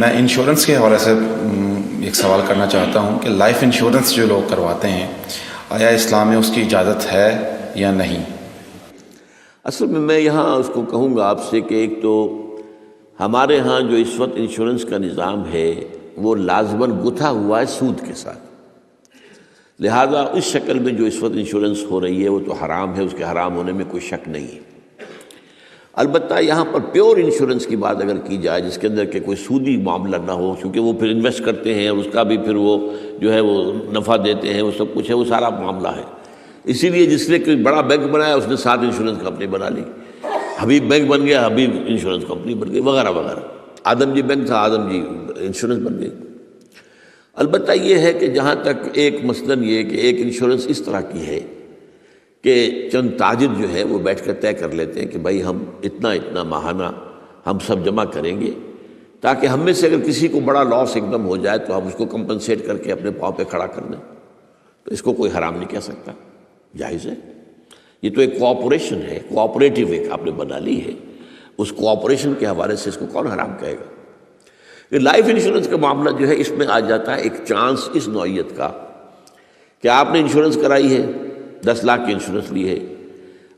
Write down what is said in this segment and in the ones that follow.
میں انشورنس کے حوالے سے ایک سوال کرنا چاہتا ہوں کہ لائف انشورنس جو لوگ کرواتے ہیں آیا اسلام میں اس کی اجازت ہے یا نہیں؟ اصل میں یہاں اس کو کہوں گا آپ سے کہ ایک تو ہمارے ہاں جو اس وقت انشورنس کا نظام ہے وہ لازماً گتھا ہوا ہے سود کے ساتھ، لہذا اس شکل میں جو اس وقت انشورنس ہو رہی ہے وہ تو حرام ہے، اس کے حرام ہونے میں کوئی شک نہیں ہے۔ البتہ یہاں پر پیور انشورنس کی بات اگر کی جائے جس کے اندر کہ کوئی سودی معاملہ نہ ہو، کیونکہ وہ پھر انویسٹ کرتے ہیں اور اس کا بھی پھر وہ جو ہے وہ نفع دیتے ہیں، وہ سب کچھ ہے، وہ سارا معاملہ ہے۔ اسی لیے جس نے کوئی بڑا بینک بنایا اس نے 7 انشورنس کمپنی بنا لی، حبیب بینک بن گیا، حبیب انشورنس کمپنی بن گئی، وغیرہ وغیرہ۔ آدم جی بینک تھا، آدم جی انشورنس بن گئی۔ البتہ یہ ہے کہ جہاں تک ایک مثلاً یہ کہ ایک انشورنس اس طرح کی ہے کہ چند تاجر جو ہے وہ بیٹھ کر طے کر لیتے ہیں کہ بھائی ہم اتنا ماہانہ ہم سب جمع کریں گے تاکہ ہم میں سے اگر کسی کو بڑا لاس ایک دم ہو جائے تو ہم اس کو کمپنسیٹ کر کے اپنے پاؤں پہ کھڑا کر دیں، تو اس کو کوئی حرام نہیں کہہ سکتا، جائز ہے۔ یہ تو ایک کوآپریشن ہے، کوآپریٹیو ایک آپ نے بنا لی ہے، اس کوآپریشن کے حوالے سے اس کو کون حرام کہے گا؟ یہ لائف انشورنس کا معاملہ جو ہے اس میں آ جاتا ہے ایک چانس اس نوعیت کا کہ آپ نے انشورنس کرائی ہے، 10 لاکھ کی انشورنس لی ہے،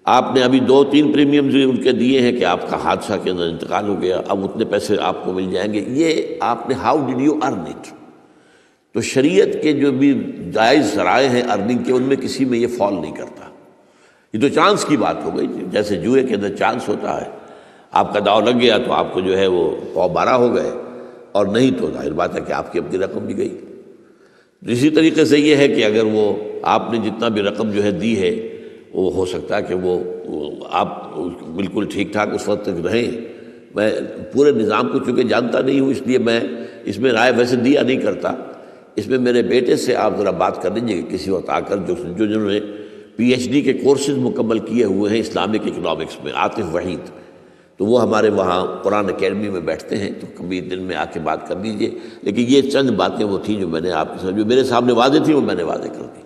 آپ نے ابھی 2-3 پریمیمز ان کے دیے ہیں کہ آپ کا حادثہ کے اندر انتقال ہو گیا، اب اتنے پیسے آپ کو مل جائیں گے، یہ آپ نے how did you earn it? تو شریعت کے جو بھی جائز ذرائع ہیں ارننگ کے ان میں کسی میں یہ فال نہیں کرتا، یہ تو چانس کی بات ہو گئی، جیسے جوئے کے اندر چانس ہوتا ہے، آپ کا داؤ لگ گیا تو آپ کو جو ہے وہ 12 ہو گئے، اور نہیں تو ظاہر بات ہے کہ آپ کی اپنی رقم بھی گئی۔ اسی طریقے سے یہ ہے کہ اگر وہ آپ نے جتنا بھی رقم جو ہے دی ہے وہ ہو سکتا ہے کہ وہ آپ بالکل ٹھیک ٹھاک اس وقت تک رہیں۔ میں پورے نظام کو چونکہ جانتا نہیں ہوں، اس لیے میں اس میں رائے ویسے دیا نہیں کرتا، اس میں میرے بیٹے سے آپ ذرا بات کر لیجیے کہ کسی وقت آ کر جنہوں نے PhD کے کورسز مکمل کیے ہوئے ہیں اسلامک اکنامکس میں، عاطف وحید، تو وہ ہمارے وہاں قرآن اکیڈمی میں بیٹھتے ہیں، تو کبھی دن میں آ کے بات کر لیجئے۔ لیکن یہ چند باتیں وہ تھیں جو میں نے آپ کے ساتھ جو میرے سامنے واضح تھیں وہ میں نے واضح کر دی۔